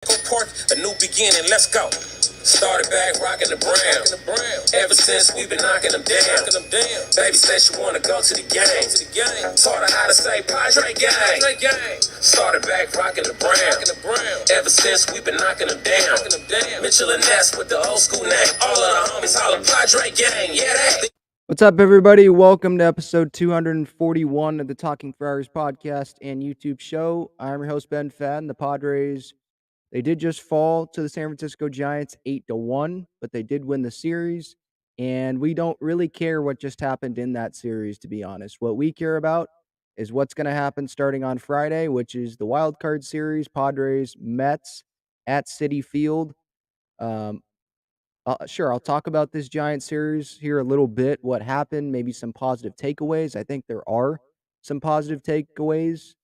Park, a new beginning, let's go. Started back rocking the brown. Ever since we've been knocking them down. Baby said she wanna go to the game. Taught her how to say Padres gang. Started back rocking the brown. Ever since we've been knocking them down. Mitchell and Ness with the old school name. All of the homies holler Padres gang. Yeah, they. What's up, everybody? Welcome to episode 241 of the Talking Friars podcast and YouTube show. I'm your host, Ben Fadden. The Padres, they did just fall to the San Francisco Giants 8-1, but they did win the series, and we don't really care what just happened in that series, to be honest. What we care about is what's going to happen starting on Friday, which is the Wild Card series, Padres Mets at Citi Field. Sure, I'll talk about this Giant series here a little bit, what happened, maybe some positive takeaways. I think there are some positive takeaways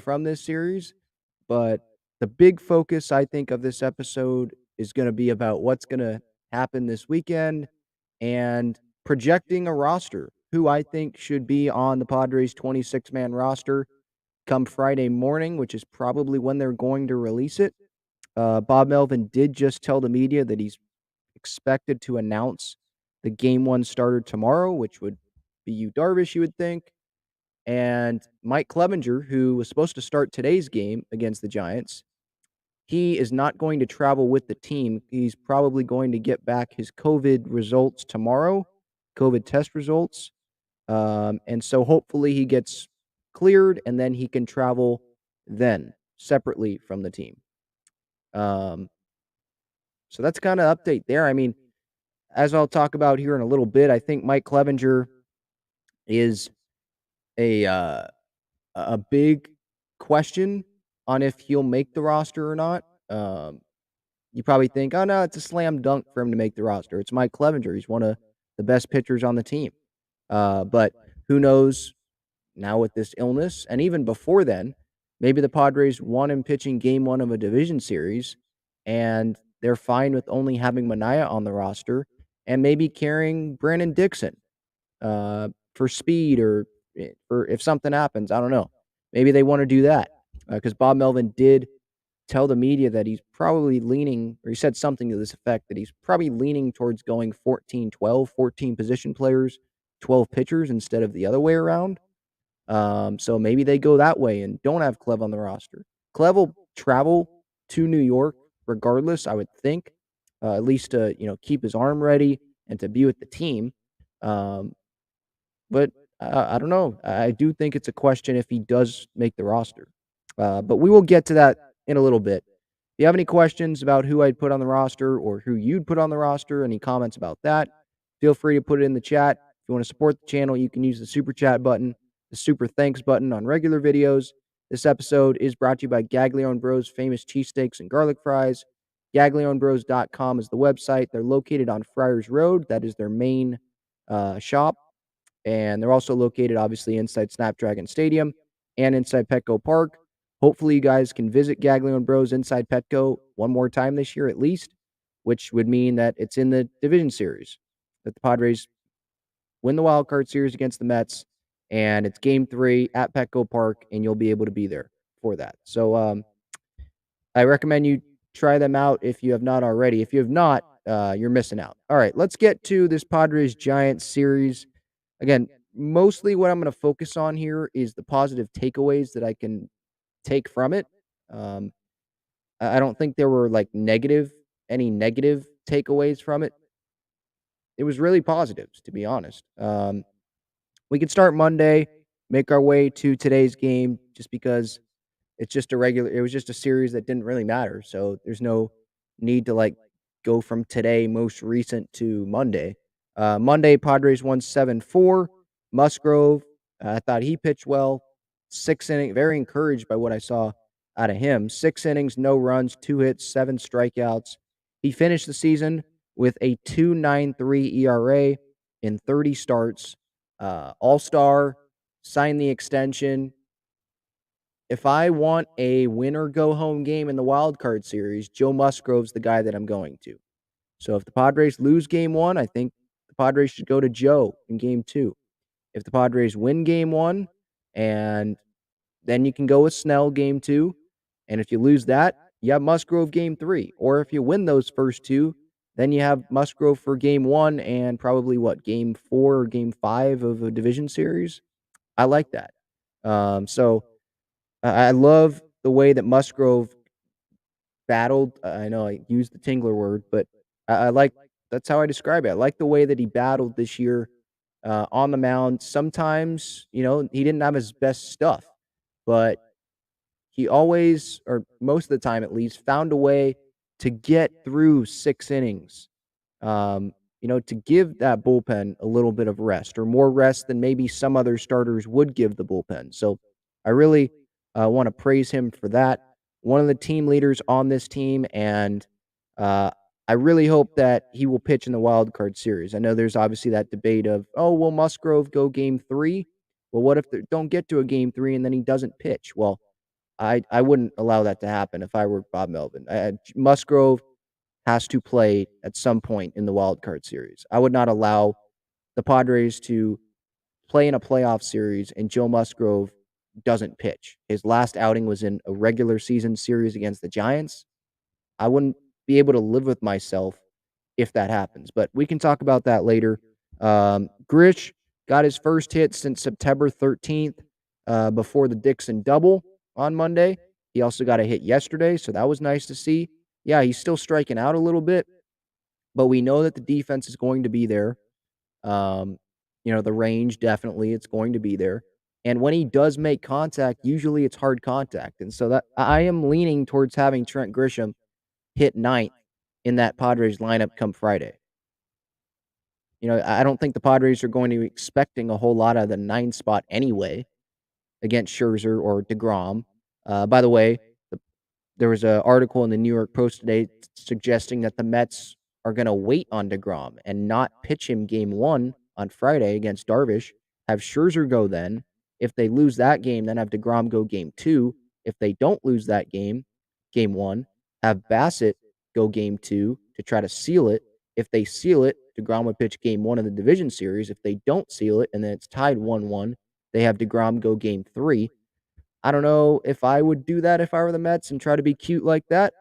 from this series, but the big focus, I think, of this episode is going to be about what's going to happen this weekend and projecting a roster, who I think should be on the Padres 26-man roster come Friday morning, which is probably when they're going to release it. Bob Melvin did just tell the media that he's expected to announce the game one starter tomorrow, which would be Yu Darvish, you would think. And Mike Clevenger, who was supposed to start today's game against the Giants, he is not going to travel with the team. He's probably going to get back his COVID results tomorrow, COVID test results. And so hopefully he gets cleared and then he can travel then separately from the team. So that's kind of update there. I mean, as I'll talk about here in a little bit, I think Mike Clevenger is a big question on if he'll make the roster or not. You probably think, oh no, it's a slam dunk for him to make the roster. It's Mike Clevenger. He's one of the best pitchers on the team. But who knows now with this illness, and even before then, maybe the Padres want him pitching game one of a division series, and they're fine with only having Manaea on the roster and maybe carrying Brandon Dixon for speed or for if something happens. I don't know. Maybe they want to do that because Bob Melvin did tell the media that he's probably leaning, or he said something to this effect, that he's probably leaning towards going 14-12, 14 position players, 12 pitchers instead of the other way around. So maybe they go that way and don't have Clev on the roster. Clev will travel to New York regardless, I would think, at least to keep his arm ready and to be with the team. But I don't know. I do think it's a question if he does make the roster. But we will get to that in a little bit. If you have any questions about who I'd put on the roster or who you'd put on the roster, any comments about that, feel free to put it in the chat. If you want to support the channel, you can use the super chat button, the super thanks button on regular videos. This episode is brought to you by Gaglione Bros famous cheesesteaks and garlic fries. GaglioneBros.com is the website. They're located on Friars Road. That is their main shop. And they're also located, obviously, inside Snapdragon Stadium and inside Petco Park. Hopefully, you guys can visit Gaglione Bros inside Petco one more time this year at least, which would mean that it's in the division series, that the Padres win the wild card series against the Mets, and it's game 3 at Petco Park, and you'll be able to be there for that. So I recommend you try them out if you have not already. If you have not, you're missing out. All right, let's get to this Padres-Giants series. Again, mostly what I'm going to focus on here is the positive takeaways that I can take from it. I don't think there were any negative takeaways from it. It was really positives, to be honest. We could start Monday, make our way to today's game, just because it was just a series that didn't really matter. So there's no need to go from today, most recent, to Monday. Monday, Padres won 7-4. Musgrove, I thought he pitched well. 6 innings, very encouraged by what I saw out of him. 6 innings, no runs, 2 hits, 7 strikeouts. He finished the season with a 2.93 ERA in 30 starts. All-star, signed the extension. If I want a win-or-go-home game in the wild card series, Joe Musgrove's the guy that I'm going to. So if the Padres lose game 1, I think the Padres should go to Joe in game 2. If the Padres win game 1, and then you can go with Snell game 2. And if you lose that, you have Musgrove game 3. Or if you win those first 2, then you have Musgrove for game 1 and probably game 4 or game 5 of a division series. I like that. So I love the way that Musgrove battled. I know I used the Tingler word, but I like that's how I describe it. I like the way that he battled this year on the mound. Sometimes, he didn't have his best stuff, but he always, or most of the time at least, found a way to get through 6 innings. To give that bullpen a little bit of rest or more rest than maybe some other starters would give the bullpen. So I really want to praise him for that. One of the team leaders on this team, and uh, I really hope that he will pitch in the wild card series. I know there's obviously that debate of, oh, will Musgrove go game 3? Well, what if they don't get to a game 3 and then he doesn't pitch? Well, I wouldn't allow that to happen if I were Bob Melvin. Musgrove has to play at some point in the wild card series. I would not allow the Padres to play in a playoff series and Joe Musgrove doesn't pitch. His last outing was in a regular season series against the Giants. I wouldn't be able to live with myself if that happens, but we can talk about that later. Grish got his first hit since September 13th before the Dixon double on Monday. He also got a hit yesterday, so that was nice to see. Yeah, he's still striking out a little bit, but we know that the defense is going to be there. Um, the range, definitely, it's going to be there. And when he does make contact, usually it's hard contact. And so that I am leaning towards having Trent Grisham hit ninth in that Padres lineup come Friday. I don't think the Padres are going to be expecting a whole lot of the 9 spot anyway against Scherzer or DeGrom. By the way, there was an article in the New York Post today suggesting that the Mets are going to wait on DeGrom and not pitch him game 1 on Friday against Darvish, have Scherzer go then. If they lose that game, then have DeGrom go game 2. If they don't lose that game 1, have Bassett go game 2 to try to seal it. If they seal it, DeGrom would pitch game 1 of the division series. If they don't seal it and then it's tied 1-1, they have DeGrom go game 3. I don't know if I would do that if I were the Mets and try to be cute like that.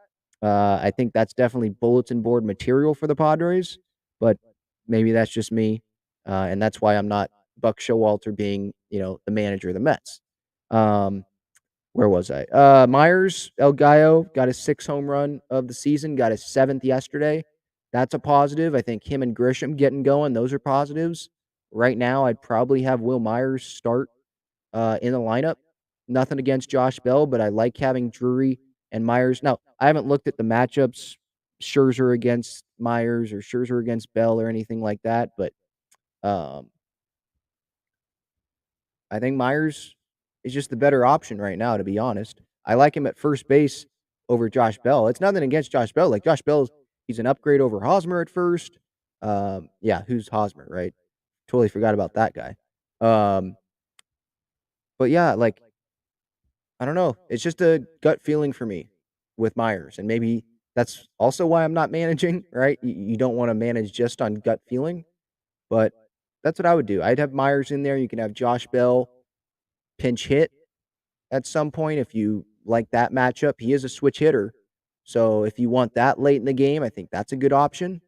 I think that's definitely bulletin board material for the Padres, but maybe that's just me, and that's why I'm not Buck Showalter being, the manager of the Mets. Where was I? Myers, El Gallo, got his 6th home run of the season, got his 7th yesterday. That's a positive. I think him and Grisham getting going, those are positives. Right now, I'd probably have Will Myers start in the lineup. Nothing against Josh Bell, but I like having Drury and Myers. Now, I haven't looked at the matchups, Scherzer against Myers or Scherzer against Bell or anything like that, but I think Myers is just the better option right now, to be honest. I like him at first base over Josh Bell. It's nothing against Josh Bell. Like, Josh Bell, he's an upgrade over Hosmer at first. Yeah, who's Hosmer, right? Totally forgot about that guy. But yeah, like, I don't know. It's just a gut feeling for me with Myers. And maybe that's also why I'm not managing, right? You don't want to manage just on gut feeling, but that's what I would do. I'd have Myers in there. You can have Josh Bell pinch hit at some point if you like that matchup. He is a switch hitter. So if you want that late in the game, I think that's a good option.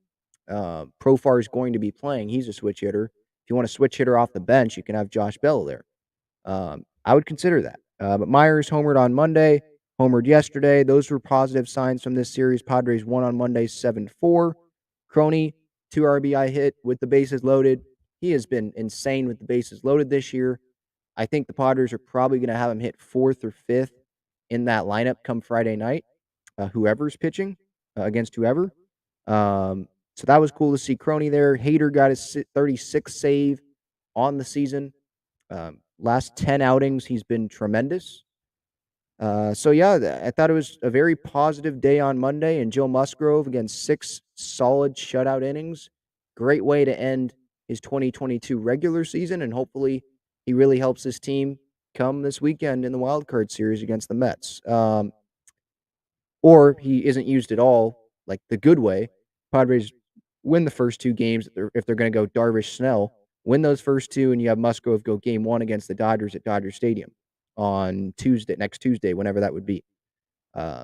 Profar is going to be playing. He's a switch hitter. If you want a switch hitter off the bench, you can have Josh Bell there. I would consider that. But Myers homered on Monday, homered yesterday. Those were positive signs from this series. Padres won on Monday 7-4. Crony, 2 RBI hit with the bases loaded. He has been insane with the bases loaded this year. I think the Padres are probably going to have him hit 4th or 5th in that lineup come Friday night, whoever's pitching against whoever. So that was cool to see Crony there. Hader got his 36th save on the season. Last 10 outings, he's been tremendous. So yeah, I thought it was a very positive day on Monday, and Joe Musgrove against 6 solid shutout innings. Great way to end his 2022 regular season, and hopefully he really helps his team come this weekend in the wild card series against the Mets. Or he isn't used at all, like the good way. Padres win the first 2 games if they're going to go Darvish Snell. Win those first 2, and you have Musgrove go game 1 against the Dodgers at Dodger Stadium on next Tuesday, whenever that would be.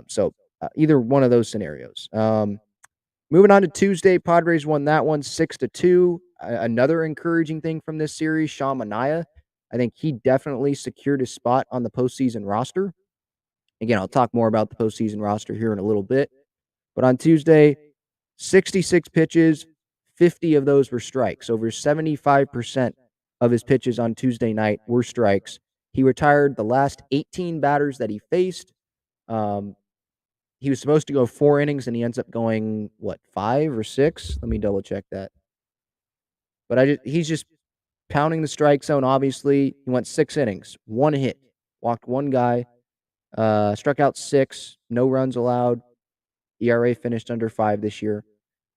So either one of those scenarios. Moving on to Tuesday, Padres won that one 6-2. Another encouraging thing from this series, Sean Manaea. I think he definitely secured his spot on the postseason roster. Again, I'll talk more about the postseason roster here in a little bit. But on Tuesday, 66 pitches, 50 of those were strikes. Over 75% of his pitches on Tuesday night were strikes. He retired the last 18 batters that he faced. He was supposed to go 4 innings, and he ends up going, 5 or 6? Let me double check that. But he's just pounding the strike zone, obviously. He went 6 innings, 1 hit, walked 1 guy, struck out 6, no runs allowed. ERA finished under 5 this year.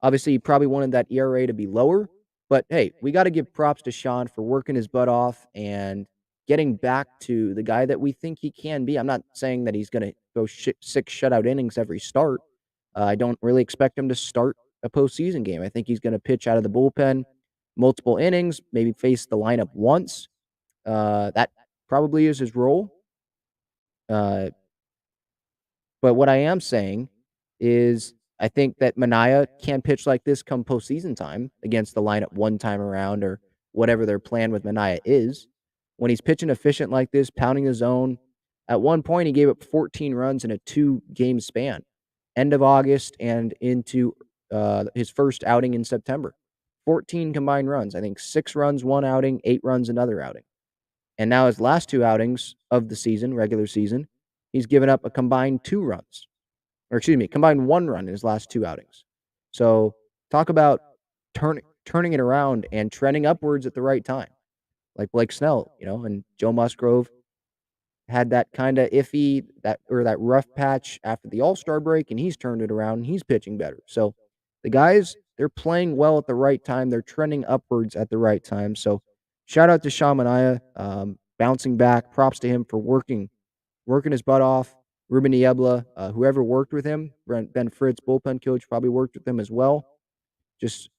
Obviously, he probably wanted that ERA to be lower, but hey, we got to give props to Sean for working his butt off and getting back to the guy that we think he can be. I'm not saying that he's going to go 6 shutout innings every start. I don't really expect him to start a postseason game. I think he's going to pitch out of the bullpen multiple innings, maybe face the lineup once. That probably is his role. But what I am saying is I think that Manaea can pitch like this come postseason time against the lineup one time around or whatever their plan with Manaea is. When he's pitching efficient like this, pounding the zone, at one point he gave up 14 runs in a 2-game span, end of August and into his first outing in September. 14 combined runs. I think 6 runs one outing, 8 runs another outing. And now his last 2 outings of the season, regular season, he's given up a combined 2 runs. Or excuse me, combined 1 run in his last 2 outings. So talk about turning it around and trending upwards at the right time. Like Blake Snell, and Joe Musgrove had that kind of iffy, that rough patch after the All-Star break, and he's turned it around and he's pitching better. So the guys, they're playing well at the right time. They're trending upwards at the right time. So shout out to Sean Manaea, bouncing back. Props to him for working his butt off. Ruben Niebla, whoever worked with him, Ben Fritz, bullpen coach, probably worked with him as well. Just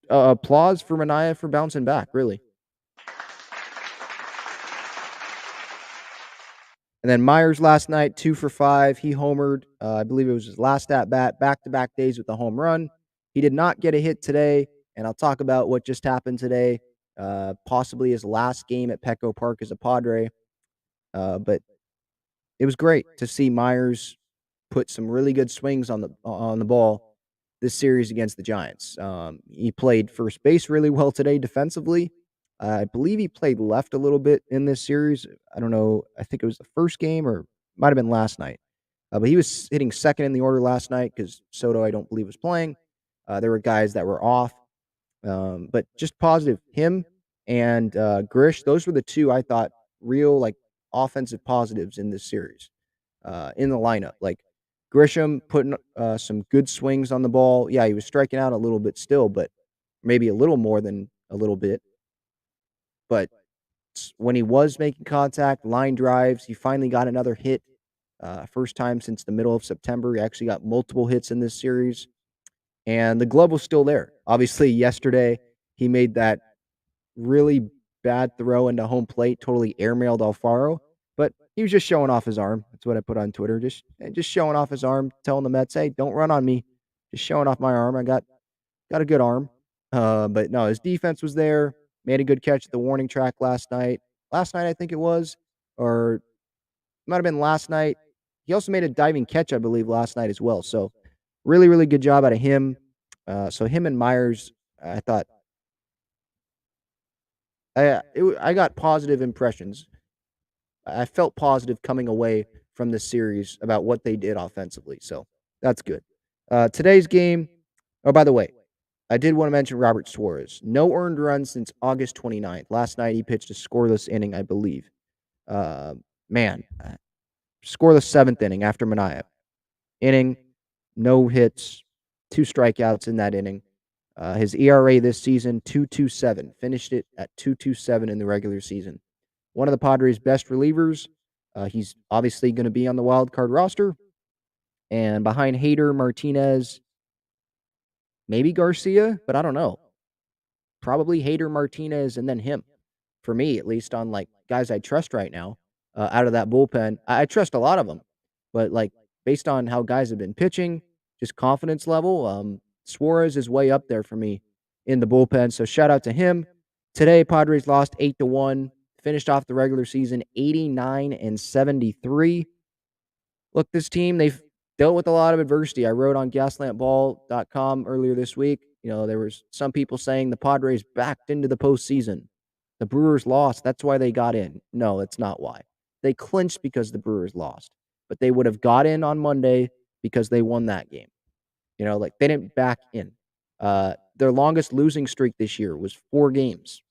applause for Manaea for bouncing back, really. And then Myers last night, 2 for 5. He homered. I believe it was his last at bat, back-to-back days with the home run. He did not get a hit today, and I'll talk about what just happened today. Possibly his last game at Petco Park as a Padre. But it was great to see Myers put some really good swings on the ball this series against the Giants. He played first base really well today defensively. I believe he played left a little bit in this series. I don't know. I think it was the first game or might have been last night. But he was hitting second in the order last night because Soto, I don't believe, was playing. There were guys that were off. But just positive. Him and Grish, those were the 2 I thought real offensive positives in this series in the lineup. Like Grisham putting some good swings on the ball. Yeah, he was striking out a little bit still, but maybe a little more than a little bit. But when he was making contact, line drives, he finally got another hit. First time since the middle of September. He actually got multiple hits in this series. And the glove was still there. Obviously, yesterday, he made that really bad throw into home plate, totally airmailed Alfaro. But he was just showing off his arm. That's what I put on Twitter. Just showing off his arm, telling the Mets, hey, don't run on me. Just showing off my arm. I got a good arm. But no, his defense was there. Made a good catch at the warning track last night. Last night, I think it was. Or it might have been last night. He also made a diving catch, I believe, last night as well. So really, really good job out of him. So him and Myers, I thought I got positive impressions. I felt positive coming away from this series about what they did offensively. So that's good. Today's game. Oh, by the way, I did want to mention Robert Suarez. No earned runs since August 29th. Last night he pitched a scoreless inning, I believe. Scoreless 7th inning after Manaea. Inning, no hits, 2 strikeouts in that inning. His ERA this season, 2.27. Finished it at 2.27 in the regular season. One of the Padres' best relievers. He's obviously going to be on the wild card roster. And behind Hader, Martinez, maybe Garcia, but I don't know. Probably Hader, Martinez, and then him. For me, at least, on guys I trust right now. out of that bullpen. I trust a lot of them, but like based on how guys have been pitching, just confidence level, Suarez is way up there for me in the bullpen. So shout out to him. Today, Padres lost 8-1, finished off the regular season 89-73. Look, this team, they've dealt with a lot of adversity. I wrote on gaslantball.com earlier this week. There was some people saying the Padres backed into the postseason. The Brewers lost. That's why they got in. No, that's not why. They clinched because the Brewers lost. But they would have got in on Monday because they won that game. Like they didn't back in. Their longest losing streak this year was 4 games.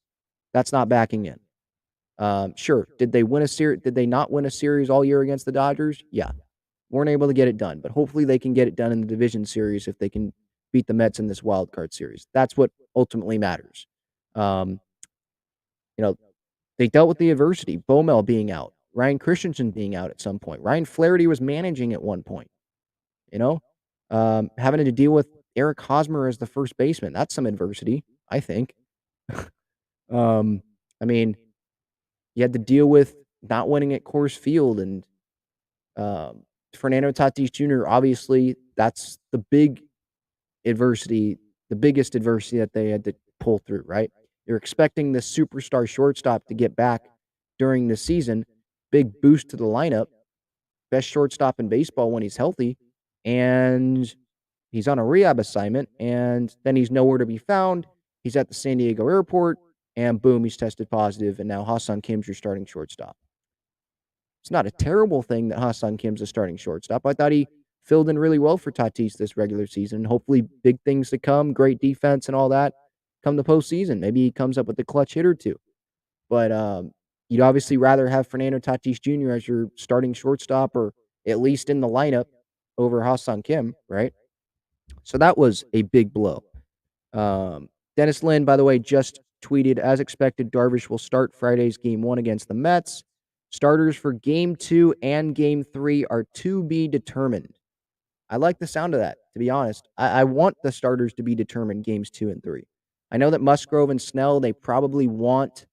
That's not backing in. Sure. Did they win a series? Did they not win a series all year against the Dodgers? Yeah. Weren't able to get it done, but hopefully they can get it done in the division series if they can beat the Mets in this wild card series. That's what ultimately matters. Um, you know, they dealt with the adversity, Bomel being out, Ryan Christensen being out at some point. Ryan Flaherty was managing at one point, having to deal with Eric Hosmer as the first baseman. That's some adversity, I think. I mean, you had to deal with not winning at Coors Field and Fernando Tatis Jr., obviously, that's the big adversity, the biggest adversity that they had to pull through, right? You're expecting the superstar shortstop to get back during the season, big boost to the lineup, best shortstop in baseball when he's healthy, and he's on a rehab assignment, and then he's nowhere to be found. He's at the San Diego airport, and boom, he's tested positive, and now Ha-Seong Kim's your starting shortstop. It's not a terrible thing that Ha-Seong Kim's a starting shortstop. I thought he filled in really well for Tatis this regular season. Hopefully, big things to come, great defense and all that come the postseason. Maybe he comes up with a clutch hit or two. But you'd obviously rather have Fernando Tatis Jr. as your starting shortstop or at least in the lineup over Ha-Seong Kim, right? So that was a big blow. Dennis Lin, by the way, just tweeted, as expected, Darvish will start Friday's Game 1 against the Mets. Starters for Game 2 and Game 3 are to be determined. I like the sound of that, to be honest. I want the starters to be determined Games 2 and 3. I know that Musgrove and Snell, they probably want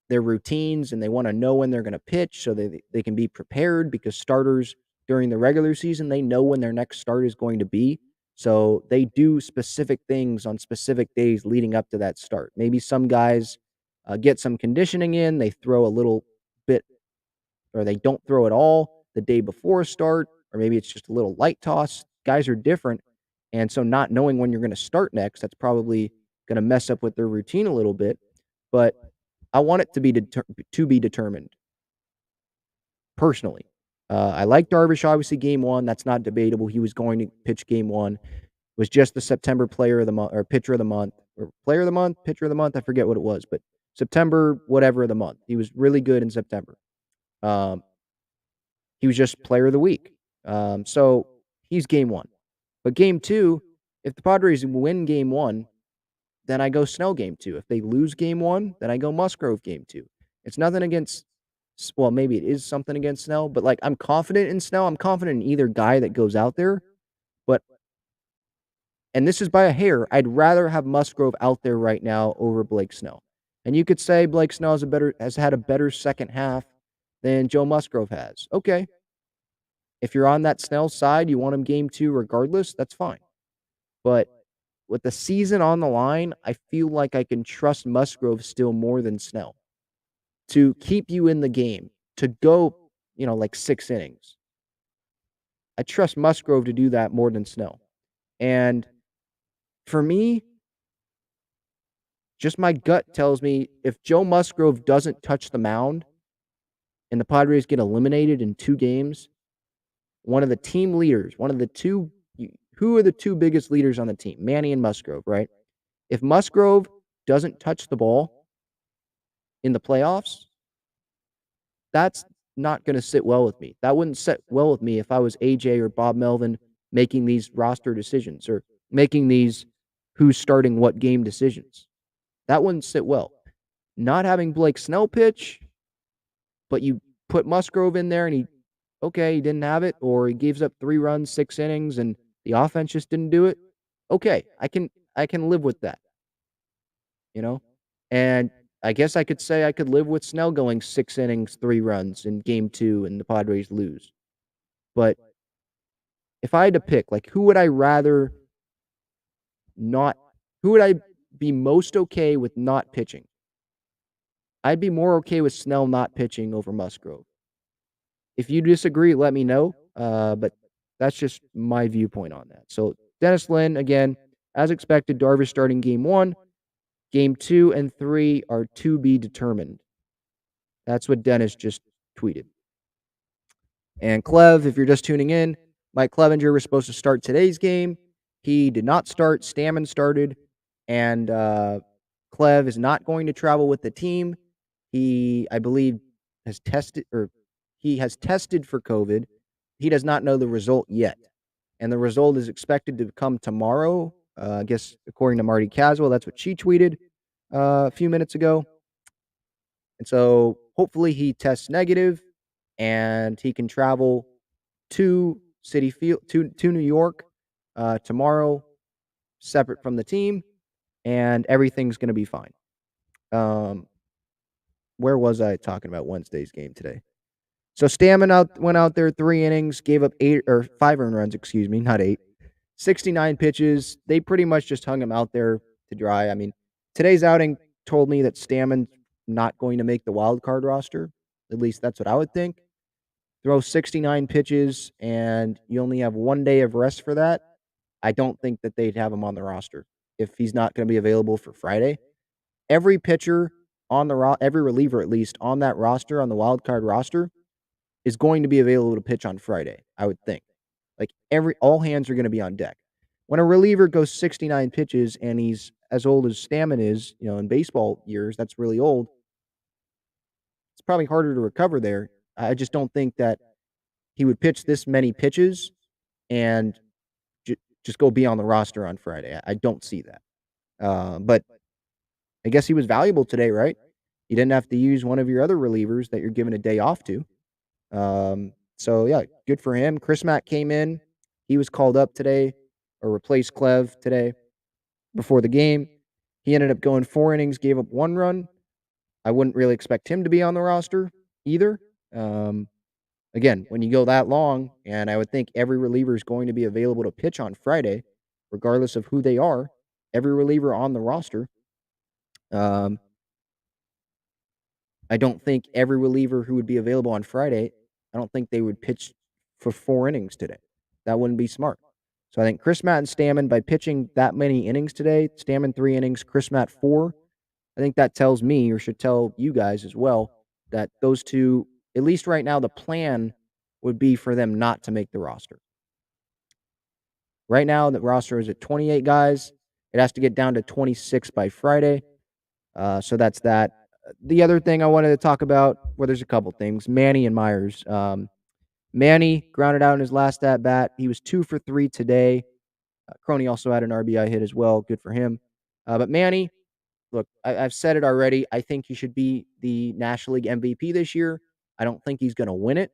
their routines and they want to know when they're going to pitch so they can be prepared, because starters during the regular season, they know when their next start is going to be. So they do specific things on specific days leading up to that start. Maybe some guys get some conditioning in, they throw a little bit, or they don't throw at all the day before a start, or maybe it's just a little light toss. Guys are different. And so not knowing when you're going to start next, that's probably going to mess up with their routine a little bit. But I want it to be determined personally. I like Darvish, obviously, Game 1. That's not debatable. He was going to pitch Game 1. Was just the September player of the month, or pitcher of the month, or player of the month, pitcher of the month. I forget what it was, but September, whatever of the month. He was really good in September. He was just player of the week. So he's Game 1. But Game 2, if the Padres win Game 1, then I go Snell Game 2. If they lose Game 1, then I go Musgrove Game 2. It's nothing against, well, maybe it is something against Snell, but like I'm confident in Snell. I'm confident in either guy that goes out there. But, and this is by a hair, I'd rather have Musgrove out there right now over Blake Snell. And you could say Blake Snell has had a better second half than Joe Musgrove has. Okay. If you're on that Snell side, you want him Game 2 regardless, that's fine. But with the season on the line, I feel like I can trust Musgrove still more than Snell to keep you in the game, to go, like 6 innings. I trust Musgrove to do that more than Snell. And for me, just my gut tells me if Joe Musgrove doesn't touch the mound and the Padres get eliminated in 2 games, one of the team leaders, who are the 2 biggest leaders on the team? Manny and Musgrove, right? If Musgrove doesn't touch the ball in the playoffs, that's not going to sit well with me. That wouldn't sit well with me if I was AJ or Bob Melvin making these roster decisions or making these who's starting what game decisions. That wouldn't sit well. Not having Blake Snell pitch, but you put Musgrove in there and he didn't have it, or he gives up 3 runs, 6 innings, and the offense just didn't do it. Okay, I can live with that. And I guess I could say I could live with Snell going 6 innings, 3 runs in game 2 and the Padres lose. But if I had to pick, like, not who would I be most okay with not pitching? I'd be more okay with Snell not pitching over Musgrove. If you disagree, let me know. But that's just my viewpoint on that. So Dennis Lynn, again, as expected, Darvish starting game 1. Game 2 and 3 are to be determined. That's what Dennis just tweeted. And Clev, if you're just tuning in, Mike Clevenger was supposed to start today's game. He did not start. Stammen started. And Clev is not going to travel with the team. He, I believe, has tested for COVID. He does not know the result yet. And the result is expected to come tomorrow. I guess according to Marty Caswell, that's what she tweeted a few minutes ago. And so hopefully he tests negative and he can travel to Citi Field to New York tomorrow, separate from the team, and everything's going to be fine. Where was I talking about Wednesday's game today? So Stammen went out there 3 innings, gave up 5 earned runs, not 8. 69 pitches. They pretty much just hung him out there to dry. I mean, today's outing told me that Stammen's not going to make the wild card roster. At least that's what I would think. Throw 69 pitches and you only have 1 day of rest for that. I don't think that they'd have him on the roster if he's not going to be available for Friday. Every pitcher on the every reliever at least on that roster, on the wild card roster, is going to be available to pitch on Friday, I would think. Like all hands are going to be on deck. When a reliever goes 69 pitches and he's as old as Stammen is, in baseball years, that's really old. It's probably harder to recover there. I just don't think that he would pitch this many pitches and just go be on the roster on Friday. I don't see that. But I guess he was valuable today, right? You didn't have to use one of your other relievers that you're giving a day off to. So, yeah, good for him. Chris Mack came in. He was called up today or replaced Clev today before the game. He ended up going 4 innings, gave up 1 run. I wouldn't really expect him to be on the roster either. Again, when you go that long, and I would think every reliever is going to be available to pitch on Friday, regardless of who they are, every reliever on the roster. I don't think every reliever who would be available on Friday, I don't think they would pitch for 4 innings today. That wouldn't be smart. So I think Chris Matt and Stammen, by pitching that many innings today, Stammen 3 innings, Chris Matt 4, I think that tells me, or should tell you guys as well, that those two, at least right now, the plan would be for them not to make the roster. Right now, the roster is at 28 guys. It has to get down to 26 by Friday. So that's that. The other thing I wanted to talk about, well, there's a couple things. Manny and Myers. Manny grounded out in his last at-bat. He was 2 for 3 today. Crony also had an RBI hit as well. Good for him. But Manny, look, I've said it already. I think he should be the National League MVP this year. I don't think he's going to win it,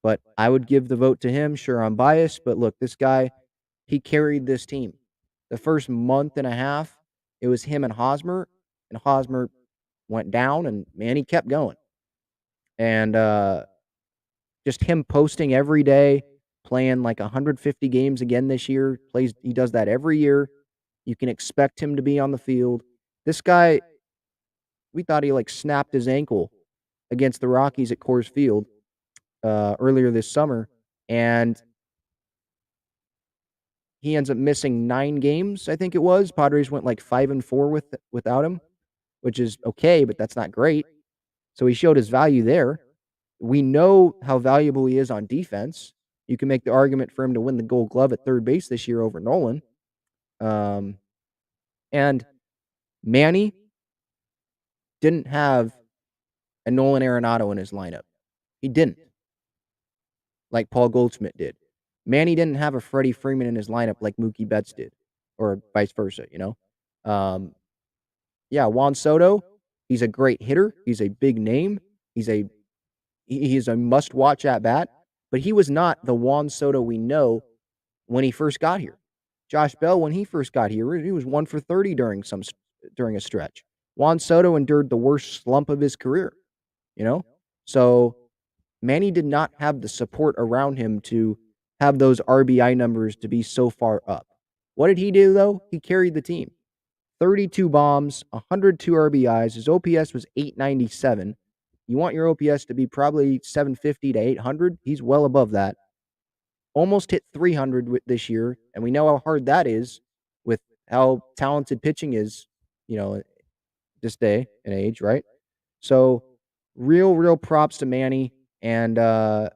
but I would give the vote to him. Sure, I'm biased, but look, this guy, he carried this team. The first month and a half, it was him and Hosmer went down, and Manny kept going. And just him posting every day, playing like 150 games again this year. He does that every year. You can expect him to be on the field. This guy, we thought he snapped his ankle against the Rockies at Coors Field earlier this summer, and he ends up missing 9 games, I think it was. Padres went 5-4 without him, which is okay, but that's not great. So he showed his value there. We know how valuable he is on defense. You can make the argument for him to win the Gold Glove at third base this year over Nolan. And Manny didn't have a Nolan Arenado in his lineup. He didn't. Like Paul Goldschmidt did. Manny didn't have a Freddie Freeman in his lineup like Mookie Betts did, or vice versa, Juan Soto, he's a great hitter. He's a big name. He's a must-watch at-bat, but he was not the Juan Soto we know when he first got here. Josh Bell, when he first got here, he was 1 for 30 during a stretch. Juan Soto endured the worst slump of his career, you know? So Manny did not have the support around him to have those RBI numbers to be so far up. What did he do, though? He carried the team. 32 bombs, 102 RBIs. His OPS was 897. You want your OPS to be probably 750 to 800. He's well above that. Almost hit 300 this year, and we know how hard that is with how talented pitching is, this day and age, right? So, real props to Manny, and I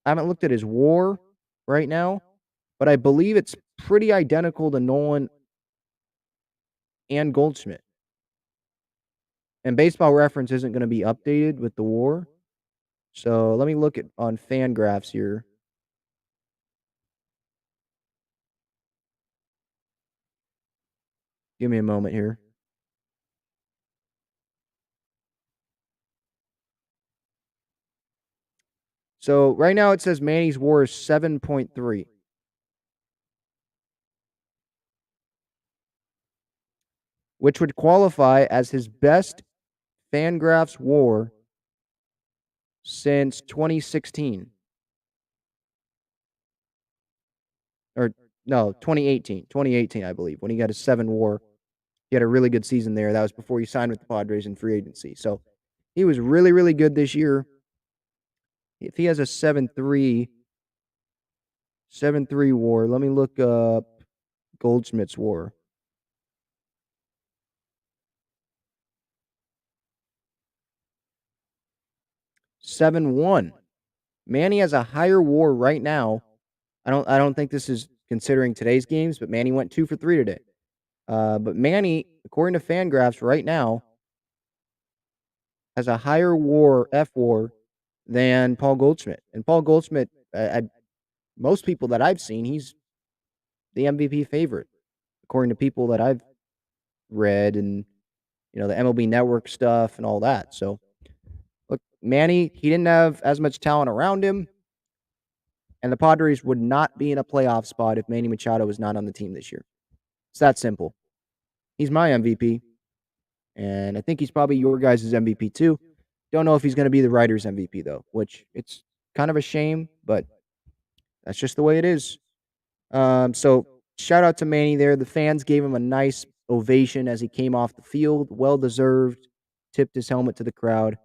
haven't looked at his WAR right now, but I believe it's pretty identical to Nolan and Goldschmidt. And Baseball Reference isn't going to be updated with the WAR, so let me look at on Fangraphs here. Give me a moment here. So right now it says Manny's WAR is 7.3, which would qualify as his best Fangraphs WAR since 2016. Or no, 2018. 2018, I believe, when he got his 7 WAR. He had a really good season there. That was before he signed with the Padres in free agency. So he was really, really good this year. If he has a 7.3 WAR, let me look up Goldschmidt's WAR. 7.1. Manny has a higher WAR right now. I don't think this is considering today's games, but Manny went 2 for 3 today. But Manny, according to Fangraphs right now, has a higher WAR than Paul Goldschmidt. And Paul Goldschmidt, most people that I've seen, he's the MVP favorite, according to people that I've read and, the MLB Network stuff and all that. So, look, Manny, he didn't have as much talent around him, and the Padres would not be in a playoff spot if Manny Machado was not on the team this year. It's that simple. He's my MVP, and I think he's probably your guys' MVP too. Don't know if he's going to be the writer's MVP, though, which it's kind of a shame, but that's just the way it is. So shout out to Manny there. The fans gave him a nice ovation as he came off the field. Well deserved. Tipped his helmet to the crowd.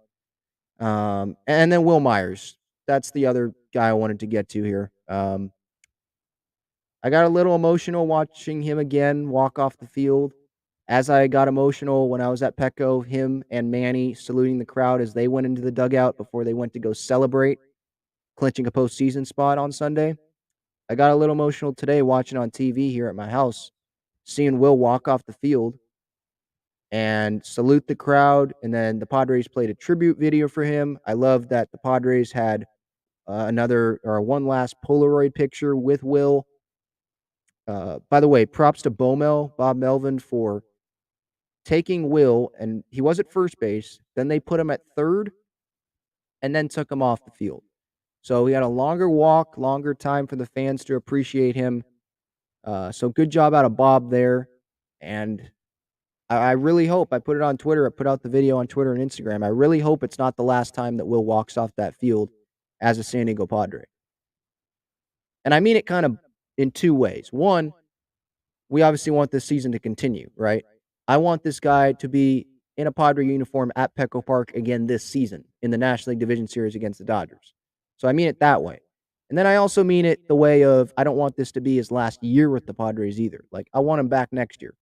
And then Will Myers. That's the other guy I wanted to get to here. I got a little emotional watching him again walk off the field. As I got emotional when I was at Petco, him and Manny saluting the crowd as they went into the dugout before they went to go celebrate clinching a postseason spot on Sunday. I got a little emotional today watching on TV here at my house, seeing Will walk off the field and salute the crowd. And then the Padres played a tribute video for him. I love that the Padres had one last Polaroid picture with Will. By the way, props to Bob Melvin, for taking Will, and he was at first base. Then they put him at third and then took him off the field. So he had a longer walk, longer time for the fans to appreciate him. So good job out of Bob there. And I really hope, I put it on Twitter, I put out the video on Twitter and Instagram. I really hope it's not the last time that Will walks off that field as a San Diego Padre. And I mean it kind of in two ways. One, we obviously want this season to continue, right? I want this guy to be in a Padre uniform at Petco Park again this season in the National League Division Series against the Dodgers. So I mean it that way. And then I also mean it the way of, I don't want this to be his last year with the Padres either. Like, I want him back next year.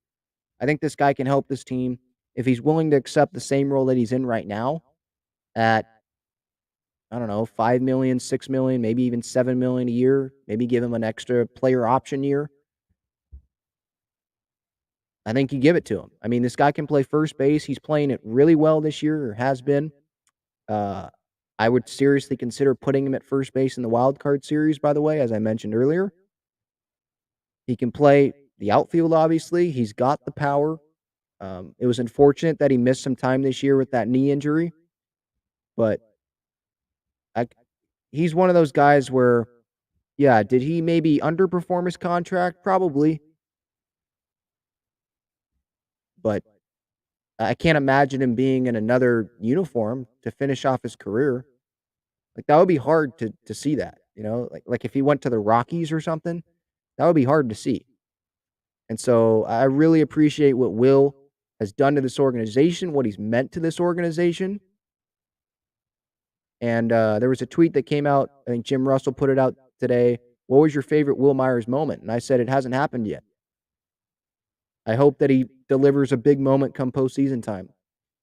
I think this guy can help this team if he's willing to accept the same role that he's in right now at, I don't know, $5 million, $6 million, maybe even $7 million a year. Maybe give him an extra player option year. I think you give it to him. I mean, this guy can play first base. He's playing it really well this year, or has been. I would seriously consider putting him at first base in the Wild Card series, by the way, as I mentioned earlier. He can play the outfield, obviously. He's got the power. It was unfortunate that he missed some time this year with that knee injury. But he's one of those guys where, yeah, did he maybe underperform his contract? Probably. But I can't imagine him being in another uniform to finish off his career. Like, that would be hard to see that, Like if he went to the Rockies or something, that would be hard to see. And so I really appreciate what Will has done to this organization, what he's meant to this organization. And there was a tweet that came out. I think Jim Russell put it out today. What was your favorite Will Myers moment? And I said it hasn't happened yet. I hope that he delivers a big moment come postseason time.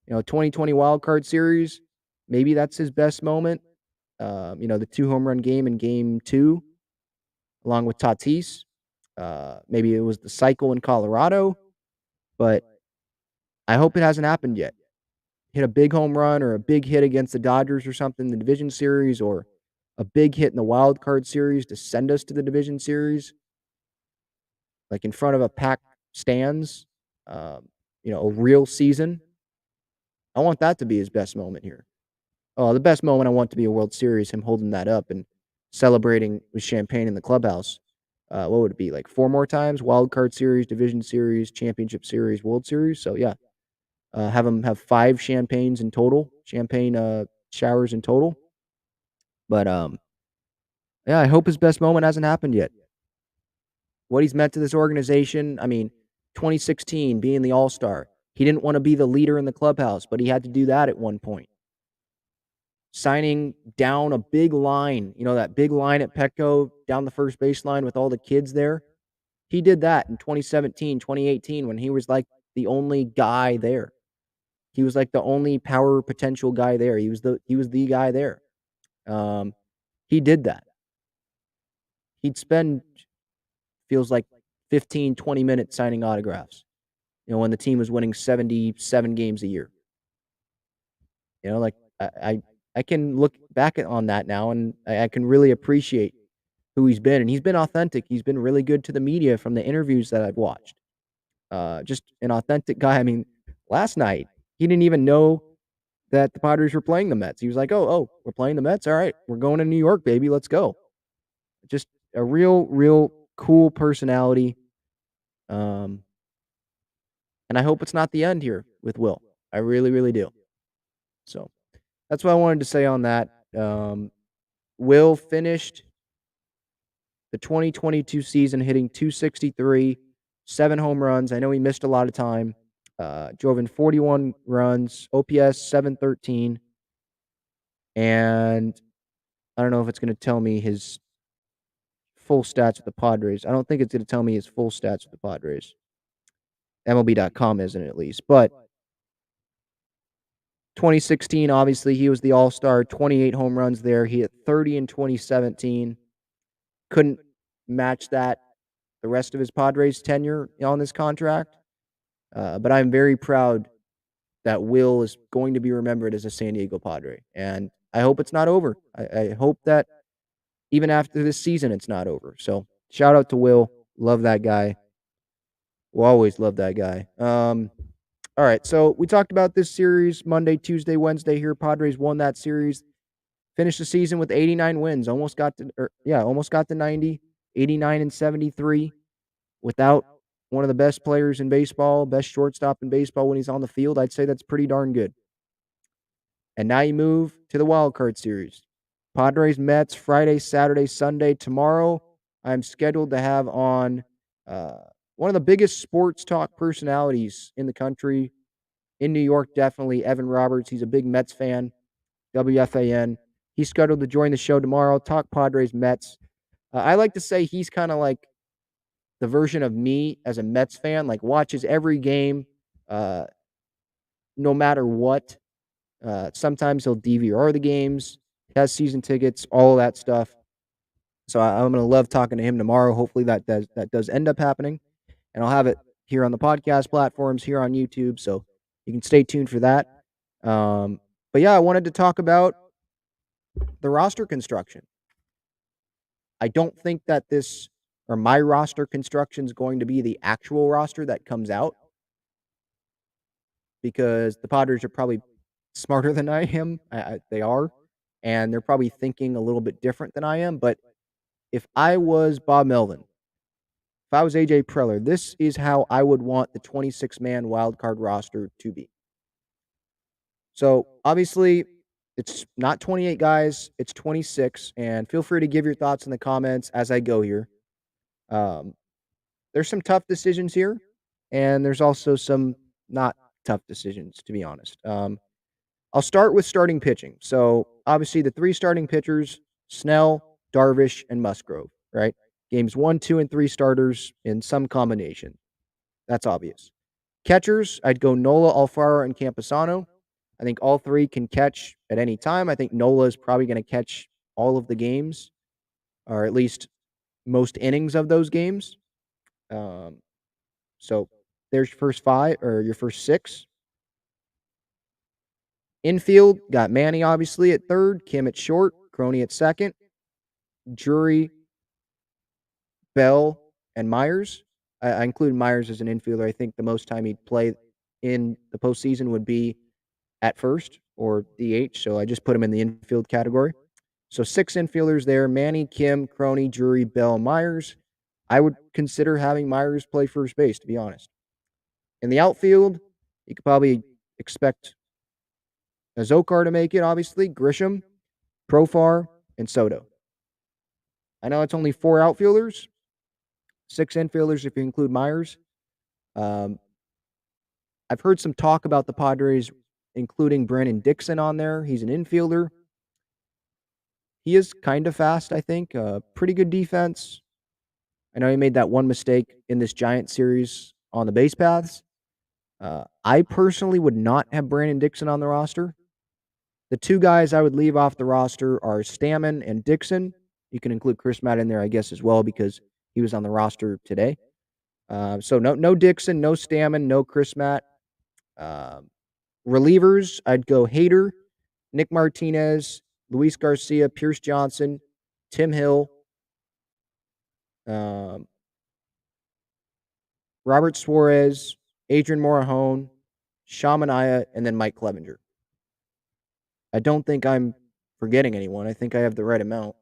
2020 Wild Card Series, maybe that's his best moment. The 2 home run game in Game 2, along with Tatis. Maybe it was the cycle in Colorado, but I hope it hasn't happened yet. Hit a big home run or a big hit against the Dodgers or something in the division series, or a big hit in the Wild Card Series to send us to the division series, like in front of a packed stands. A real season. I want that to be his best moment here. Oh, the best moment I want to be a World Series, him holding that up and celebrating with champagne in the clubhouse. What would it be, like 4 more times? Wild Card Series, Division Series, Championship Series, World Series. So, yeah, have him have 5 champagnes in total, champagne showers in total. But, yeah, I hope his best moment hasn't happened yet. What he's meant to this organization, 2016, being the All-Star. He didn't want to be the leader in the clubhouse, but he had to do that at one point. Signing down a big line, that big line at Petco down the first baseline with all the kids there. He did that in 2017, 2018 when he was like the only guy there. He was like the only power potential guy there. He was the guy there. He did that. He'd spend, feels like 15, 20 minutes signing autographs, when the team was winning 77 games a year. Like I can look back on that now, and I can really appreciate who he's been. And he's been authentic. He's been really good to the media from the interviews that I've watched. Just an authentic guy. Last night, he didn't even know that the Padres were playing the Mets. He was like, oh, we're playing the Mets? All right, we're going to New York, baby. Let's go. Just a real cool personality. And I hope it's not the end here with Will. I really, really do. So that's what I wanted to say on that. Will finished the 2022 season hitting .263, 7 home runs. I know he missed a lot of time. Drove in 41 runs, OPS 713. And I don't know if it's going to tell me his full stats with the Padres. I don't think it's going to tell me his full stats with the Padres. MLB.com isn't, at least. But 2016, obviously, he was the All-Star. 28 home runs there. He hit 30 in 2017. Couldn't match that the rest of his Padres tenure on this contract. But I'm very proud that Will is going to be remembered as a San Diego Padre. And I hope it's not over. I hope that even after this season, it's not over. So shout out to Will. Love that guy. We'll always love that guy. All right, so we talked about this series Monday, Tuesday, Wednesday here. Padres won that series. Finished the season with 89 wins. Almost got to 90. 89 and 73 without one of the best players in baseball, best shortstop in baseball when he's on the field. I'd say that's pretty darn good. And now you move to the Wild Card Series. Padres Mets Friday, Saturday, Sunday. Tomorrow, I'm scheduled to have on one of the biggest sports talk personalities in the country, in New York, definitely, Evan Roberts. He's a big Mets fan, WFAN. He's scheduled to join the show tomorrow, talk Padres Mets. I like to say he's kind of like the version of me as a Mets fan, like watches every game, no matter what. Sometimes he'll DVR the games, has season tickets, all of that stuff. So I'm going to love talking to him tomorrow. Hopefully that does end up happening. And I'll have it here on the podcast platforms, here on YouTube. So you can stay tuned for that. But yeah, I wanted to talk about the roster construction. I don't think that my roster construction is going to be the actual roster that comes out, because the Padres are probably smarter than I am. They are, and they're probably thinking a little bit different than I am. But if I was Bob Melvin, if I was AJ Preller, this is how I would want the 26-man wild card roster to be. So obviously, it's not 28 guys, it's 26. And feel free to give your thoughts in the comments as I go here. Um, there's some tough decisions here, and there's also some not tough decisions, to be honest. I'll start with starting pitching. So obviously, the three starting pitchers: Snell, Darvish, and Musgrove, right? Games 1, 2, and 3 starters in some combination. That's obvious. Catchers, I'd go Nola, Alfaro, and Camposano. I think all three can catch at any time. I think Nola is probably going to catch all of the games, or at least most innings of those games. Um, so there's your first five or your first six. Infield, got Manny obviously at third, Kim at short, Crony at second, Drury, Bell, and Myers. I include Myers as an infielder. I think the most time he'd play in the postseason would be at first or DH. So I just put him in the infield category. So 6 infielders there: Manny, Kim, Crony, Drury, Bell, Myers. I would consider having Myers play first base, to be honest. In the outfield, you could probably expect Zokar to make it, obviously, Grisham, Profar, and Soto. I know it's only 4 outfielders, 6 infielders if you include Myers. Um, I've heard some talk about the Padres including Brandon Dixon on there. He's an infielder. He is kind of fast, I think. Pretty good defense. I know he made that one mistake in this Giant series on the base paths. I personally would not have Brandon Dixon on the roster. The 2 guys I would leave off the roster are Stammen and Dixon. You can include Chris Matt in there, I guess, as well, because he was on the roster today. So no Dixon, no Stammen, no Chris Matt. Relievers, I'd go Hader, Nick Martinez, Luis Garcia, Pierce Johnson, Tim Hill, um, Robert Suarez, Adrian Morejon, Shamanaya, and then Mike Clevenger. I don't think I'm forgetting anyone. I think I have the right amount.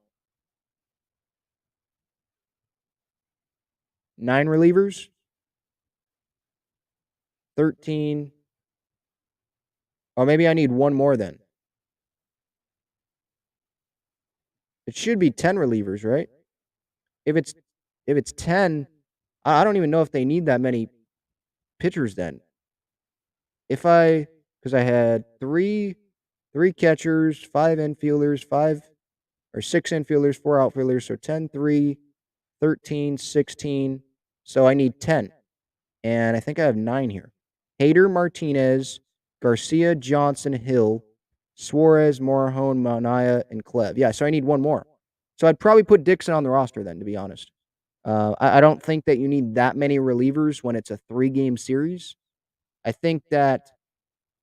9 relievers, 13. Or maybe I need one more then. It should be 10 relievers, right? If it's 10, I don't even know if they need that many pitchers then. Because I had three catchers, 5 infielders, 6 infielders, 4 outfielders, so 10, 3, 13, 16. So I need 10. And I think I have 9 here. Hader, Martinez, Garcia, Johnson, Hill, Suarez, Morejon, Manaya, and Clev. Yeah, so I need one more. So I'd probably put Dixon on the roster then, to be honest. I don't think that you need that many relievers when it's a 3-game series. I think that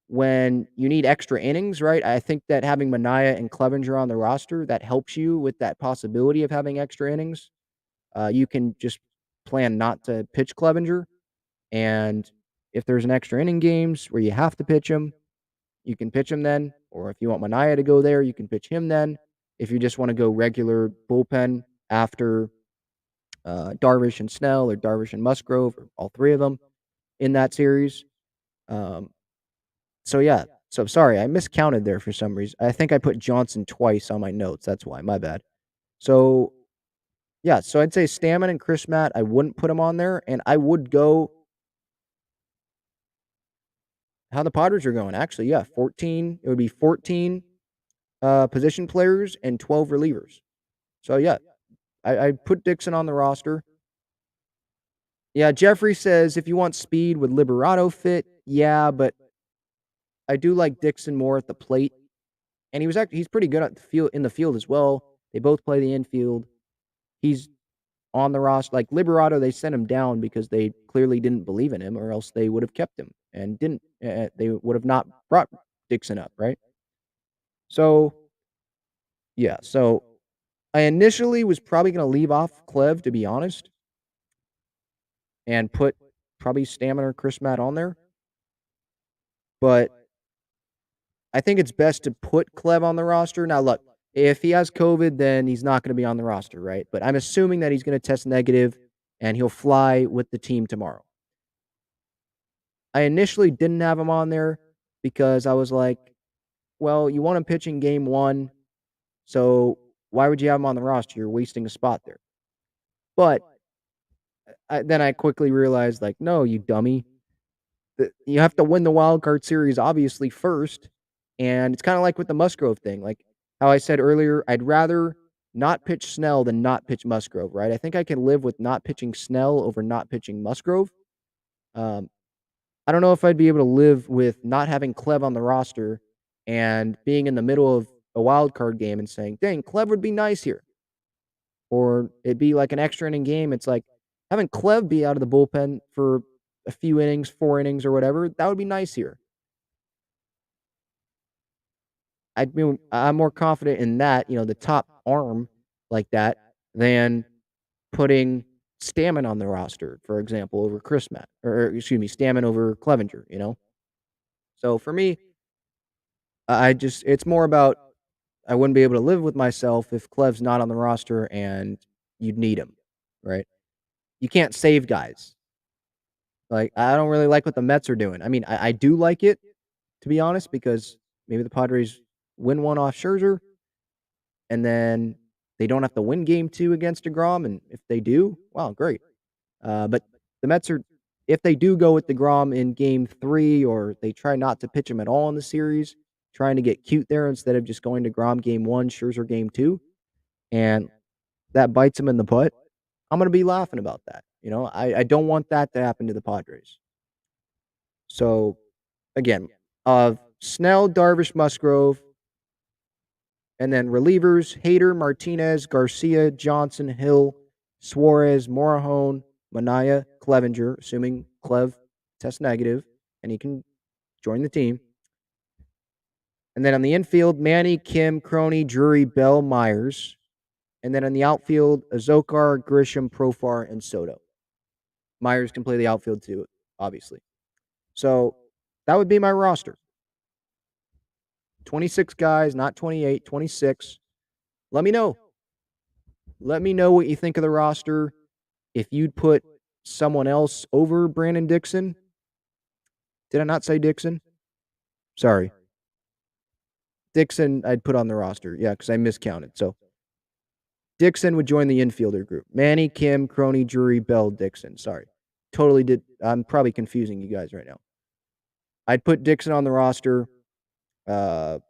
when you need extra innings, right? I think that having Manaya and Clevenger on the roster, that helps you with that possibility of having extra innings. You can just plan not to pitch Clevenger. And if there's an extra inning games where you have to pitch him, you can pitch him then. Or if you want Manaya to go there, you can pitch him then. If you just want to go regular bullpen after Darvish and Snell or Darvish and Musgrove or all 3 of them in that series. So yeah. So sorry, I miscounted there for some reason. I think I put Johnson twice on my notes. That's why. My bad. So yeah, so I'd say Stammen and Chris Matt, I wouldn't put him on there, and I would go how the Padres are going. Actually, yeah, 14. It would be 14 position players and 12 relievers. So yeah, I put Dixon on the roster. Yeah, Jeffrey says if you want speed, would Liberato fit? Yeah, but I do like Dixon more at the plate, and he's pretty good at the field as well. They both play the infield. He's on the roster. Like Liberato, they sent him down because they clearly didn't believe in him, or else they would have kept him and didn't. They would have not brought Dixon up, right? So yeah, so I initially was probably going to leave off Clev, to be honest, and put probably Stamina or Chris Matt on there. But I think it's best to put Clev on the roster. Now, look, if he has COVID, then he's not going to be on the roster, right? But I'm assuming that he's going to test negative and he'll fly with the team tomorrow. I initially didn't have him on there because I was like, well, you want him pitching game 1, so why would you have him on the roster? You're wasting a spot there. But then I quickly realized, like, no, you dummy. You have to win the wild card series obviously first, and it's kind of like with the Musgrove thing. Like how I said earlier, I'd rather not pitch Snell than not pitch Musgrove, right? I think I can live with not pitching Snell over not pitching Musgrove. Um, I don't know if I'd be able to live with not having Clev on the roster and being in the middle of a wild card game and saying, "Dang, Clev would be nice here," or it'd be like an extra inning game. It's like having Clev be out of the bullpen for a few innings, 4 innings or whatever. That would be nice here. I'm more confident in that, the top arm like that than putting Stammen on the roster, for example, over Chris Matt, or excuse me, Stammen over Clevenger. So for me, it's more about I wouldn't be able to live with myself if Clev's not on the roster and you'd need him, right? You can't save guys. Like, I don't really like what the Mets are doing. I mean, I do like it, to be honest, because maybe the Padres win one off Scherzer, and then they don't have to win game 2 against DeGrom, and if they do, wow, great. But the Mets are if they do go with DeGrom in game 3 or they try not to pitch him at all in the series, trying to get cute there instead of just going to DeGrom game 1, Scherzer game 2, and that bites him in the butt, I'm gonna be laughing about that. I don't want that to happen to the Padres. So, again, Snell, Darvish, Musgrove, and then relievers, Hader, Martinez, Garcia, Johnson, Hill, Suarez, Morahone, Manaya, Clevenger, assuming Clev tests negative and he can join the team. And then on the infield, Manny, Kim, Crony, Drury, Bell, Myers. And then on the outfield, Azokar, Grisham, Profar, and Soto. Myers can play the outfield too, obviously. So that would be my roster. 26 guys, not 28, 26. Let me know. Let me know what you think of the roster. If you'd put someone else over Brandon Dixon. Did I not say Dixon? Sorry. Dixon, I'd put on the roster. Yeah, because I miscounted. So Dixon would join the infielder group. Manny, Kim, Crony, Drury, Bell, Dixon. Sorry. Totally did. I'm probably confusing you guys right now. I'd put Dixon on the roster. Go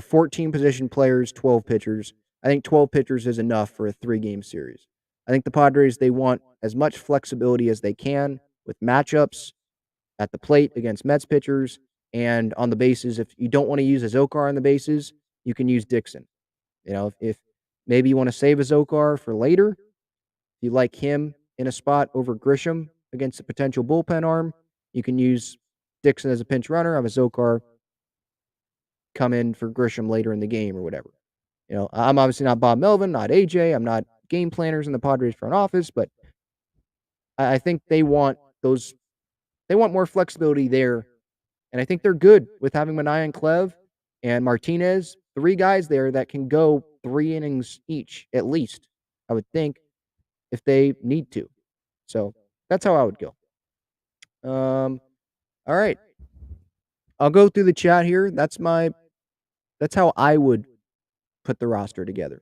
14 position players, 12 pitchers. I think 12 pitchers is enough for a 3-game series. I think the Padres, they want as much flexibility as they can with matchups at the plate against Mets pitchers and on the bases. If you don't want to use a Zokar on the bases, you can use Dixon. If maybe you want to save a Zokar for later, if you like him in a spot over Grisham against a potential bullpen arm, you can use Dixon as a pinch runner, have a Zokar come in for Grisham later in the game or whatever. I'm obviously not Bob Melvin, not AJ. I'm not game planners in the Padres front office, but I think they want more flexibility there. And I think they're good with having Manaya and Clev and Martinez, 3 guys there that can go 3 innings each, at least, I would think, if they need to. So that's how I would go. All right. I'll go through the chat here. That's how I would put the roster together.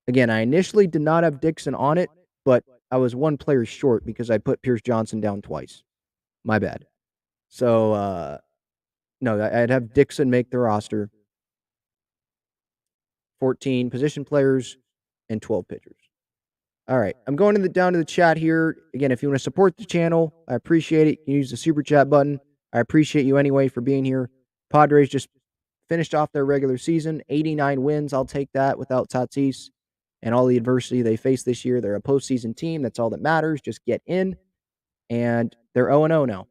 Again, I initially did not have Dixon on it, but I was 1 player short because I put Pierce Johnson down twice. My bad. So, no, I'd have Dixon make the roster. 14 position players and 12 pitchers. All right. I'm going down to the chat here. Again, if you want to support the channel, I appreciate it. You can use the super chat button. I appreciate you anyway for being here. Padres just finished off their regular season, 89 wins. I'll take that without Tatis and all the adversity they faced this year. They're a postseason team. That's all that matters. Just get in. And they're 0-0 now,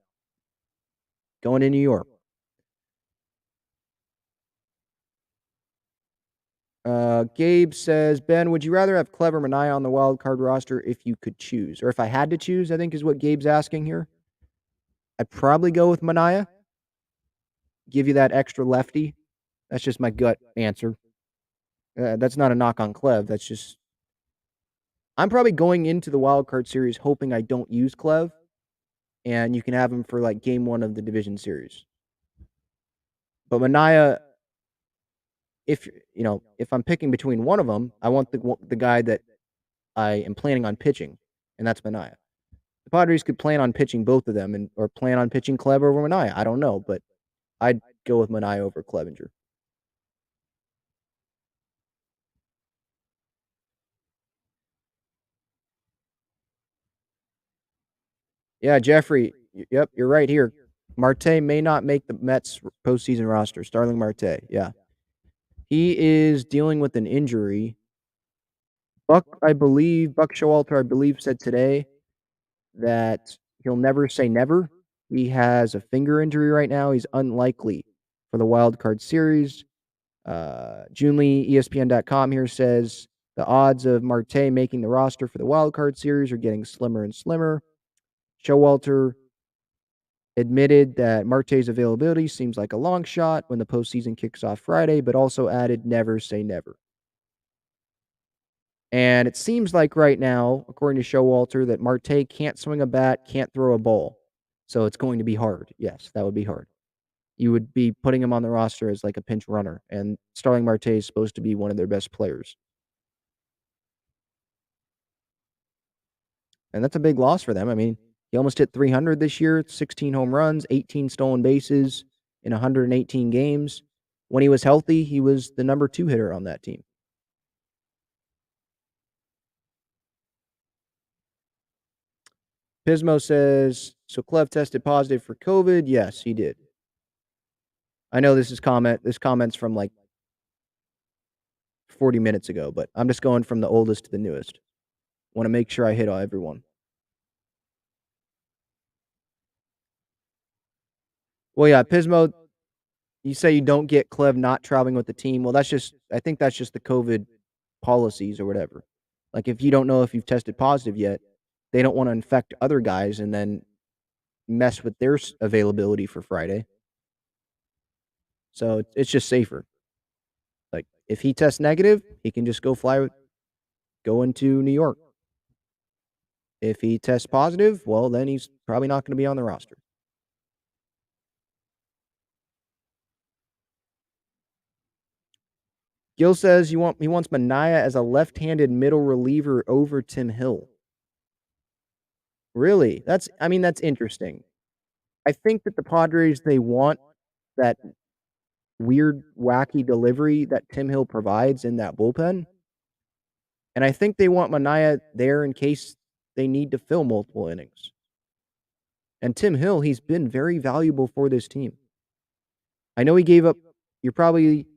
going to New York. Gabe says, Ben, would you rather have Clever Manaya on the wild card roster if you could choose? Or if I had to choose, I think is what Gabe's asking here. I'd probably go with Manaya. Give you that extra lefty. That's just my gut answer. That's not a knock on Clev. That's just... I'm probably going into the wild card series hoping I don't use Clev. And you can have him for like game 1 of the division series. But Manaea, if if I'm picking between one of them, I want the guy that I am planning on pitching, and that's Manaea. The Padres could plan on pitching both of them, or plan on pitching Clever over Manaea. I don't know, but I'd go with Manaea over Clevenger. Yeah, Jeffrey. Yep, you're right here. Marte may not make the Mets postseason roster. Starling Marte. Yeah, he is dealing with an injury. Buck Showalter, I believe, said today that he'll never say never. He has a finger injury right now. He's unlikely for the wild card series. June Lee, ESPN.com here says the odds of Marte making the roster for the wild card series are getting slimmer and slimmer. Showalter admitted that Marte's availability seems like a long shot when the postseason kicks off Friday, but also added never say never. And it seems like right now, according to Showalter, that Marte can't swing a bat, can't throw a ball. So it's going to be hard. Yes, that would be hard. You would be putting him on the roster as like a pinch runner, and Starling Marte is supposed to be one of their best players. And that's a big loss for them. I mean, he almost hit 300 this year, 16 home runs, 18 stolen bases in 118 games. When he was healthy, he was the number 2 hitter on that team. Pismo says, so Clev tested positive for COVID? Yes, he did. I know this comment's from like 40 minutes ago, but I'm just going from the oldest to the newest. Want to make sure I hit everyone. Well, yeah, Pismo, you say you don't get Clev not traveling with the team. Well, I think that's just the COVID policies or whatever. Like, if you don't know if you've tested positive yet, they don't want to infect other guys and then mess with their availability for Friday. So it's just safer. Like, if he tests negative, he can just go into New York. If he tests positive, well, then he's probably not going to be on the roster. Gil says he wants Manaea as a left-handed middle reliever over Tim Hill. Really? That's interesting. I think that the Padres, they want that weird, wacky delivery that Tim Hill provides in that bullpen. And I think they want Manaea there in case they need to fill multiple innings. And Tim Hill, he's been very valuable for this team. I know he gave up, you're probably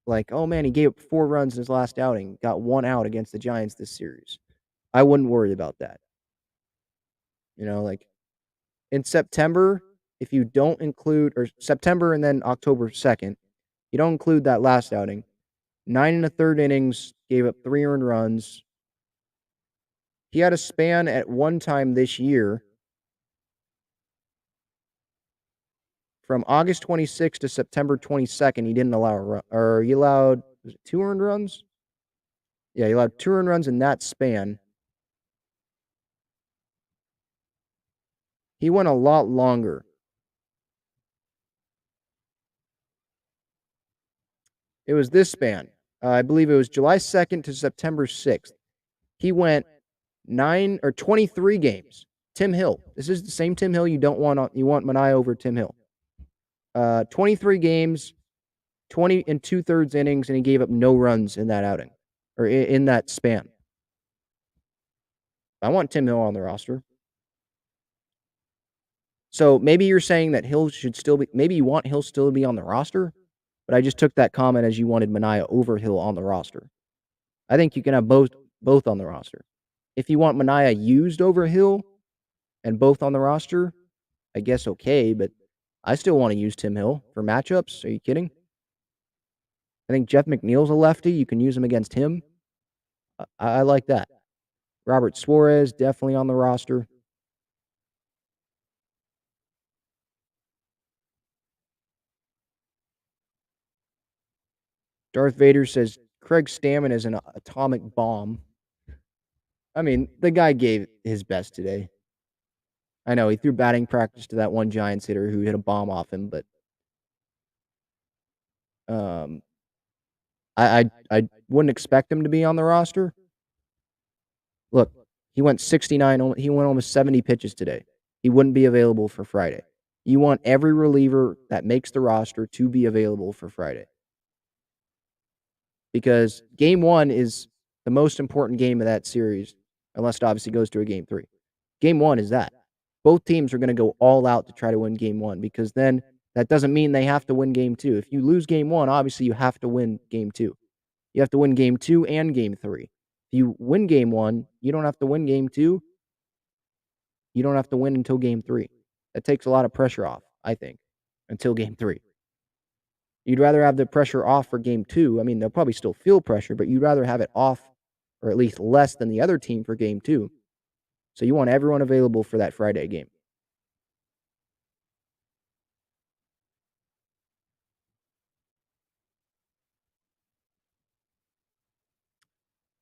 like, oh man, he gave up 4 runs in his last outing, got 1 out against the Giants this series. I wouldn't worry about that. Like in September, if you don't include, or September and then October 2nd, you don't include that last outing, 9 1/3 innings, gave up 3 earned runs. He had a span at one time this year from August 26th to September 22nd. He didn't allow a run, or he allowed 2 earned runs. Yeah, he allowed 2 earned runs in that span. He went a lot longer. It was this span. I believe it was July 2nd to September 6th. He went 23 games. Tim Hill. This is the same Tim Hill you want Manaea over Tim Hill. 23 games, 20 and 2/3 innings, and he gave up no runs in that outing, or in that span. I want Tim Hill on the roster. So maybe you're saying that Hill should still be, maybe you want Hill still to be on the roster, but I just took that comment as you wanted Manaea over Hill on the roster. I think you can have both on the roster. If you want Manaea used over Hill and both on the roster, I guess okay, but I still want to use Tim Hill for matchups. Are you kidding? I think Jeff McNeil's a lefty. You can use him against him. I like that. Robert Suarez, definitely on the roster. Darth Vader says Craig Stammen is an atomic bomb. I mean, the guy gave his best today. I know he threw batting practice to that one Giants hitter who hit a bomb off him, but Um, I wouldn't expect him to be on the roster. Look, he went 69. He went almost 70 pitches today. He wouldn't be available for Friday. You want every reliever that makes the roster to be available for Friday because game one is the most important game of that series, unless it obviously goes to a game three. Game one is that. Both teams are going to go all out to try to win game one because then that doesn't mean they have to win game two. If you lose game one, obviously you have to win game two. You have to win game two and game three. If you win game one, you don't have to win game two. You don't have to win until game three. That takes a lot of pressure off, I think, until game three. You'd rather have the pressure off for game two. I mean, they'll probably still feel pressure, but you'd rather have it off or at least less than the other team for game two. So you want everyone available for that Friday game.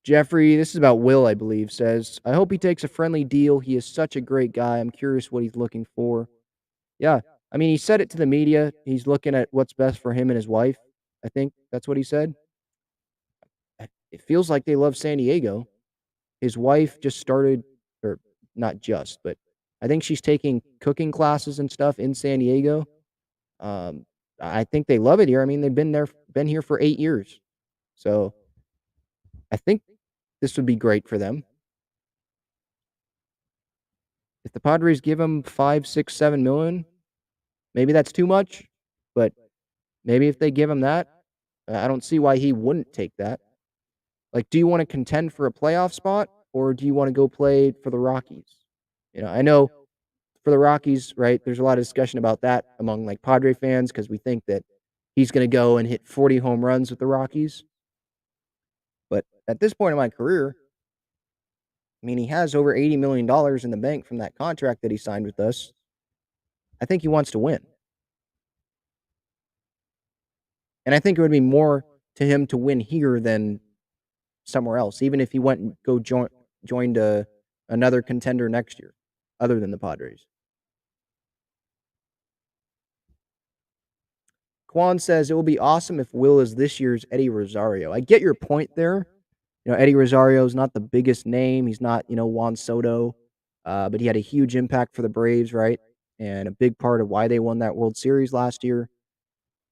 Jeffrey, this is about Will, I believe, says, I hope he takes a friendly deal. He is such a great guy. I'm curious what he's looking for. Yeah. I mean, he said it to the media. He's looking at what's best for him and his wife. I think that's what he said. It feels like they love San Diego. His wife just started, or not just, but I think she's taking cooking classes and stuff in San Diego. Um, I think they love it here. I mean, they've been here for 8 years. So I think this would be great for them. If the Padres give him 5, 6, 7 million, maybe that's too much, but maybe if they give him that, I don't see why he wouldn't take that. Like, do you want to contend for a playoff spot or do you want to go play for the Rockies? I know for the Rockies, right, there's a lot of discussion about that among like Padre fans because we think that he's going to go and hit 40 home runs with the Rockies. But at this point in my career, I mean, he has over $80 million in the bank from that contract that he signed with us. I think he wants to win. And I think it would be more to him to win here than somewhere else, even if he went and joined another contender next year, other than the Padres. Quan says it will be awesome if Will is this year's Eddie Rosario. I get your point there. Eddie Rosario is not the biggest name. He's not, Juan Soto, but he had a huge impact for the Braves, right? And a big part of why they won that World Series last year.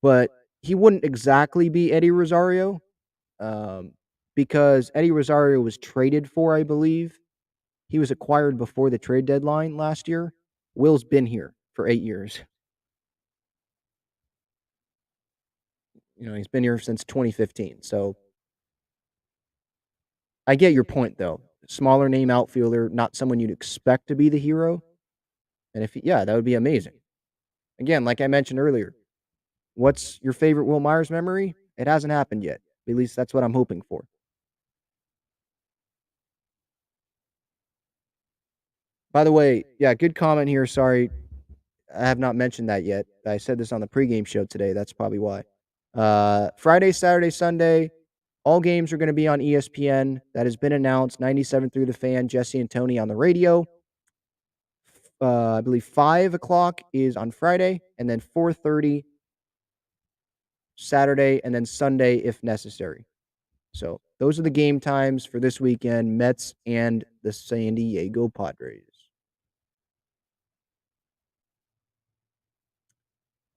But he wouldn't exactly be Eddie Rosario because Eddie Rosario was traded for, I believe. He was acquired before the trade deadline last year. Will's been here for 8 years. He's been here since 2015. So I get your point, though. Smaller name outfielder, not someone you'd expect to be the hero. And that would be amazing. Again, like I mentioned earlier, what's your favorite Will Myers memory? It hasn't happened yet. At least that's what I'm hoping for. By the way, yeah, good comment here. Sorry, I have not mentioned that yet. I said this on the pregame show today. That's probably why. Friday, Saturday, Sunday, all games are going to be on ESPN. That has been announced. 97 through the fan, Jesse and Tony on the radio. I believe 5 o'clock is on Friday, and then 4:30 Saturday, and then Sunday if necessary. So those are the game times for this weekend, Mets and the San Diego Padres.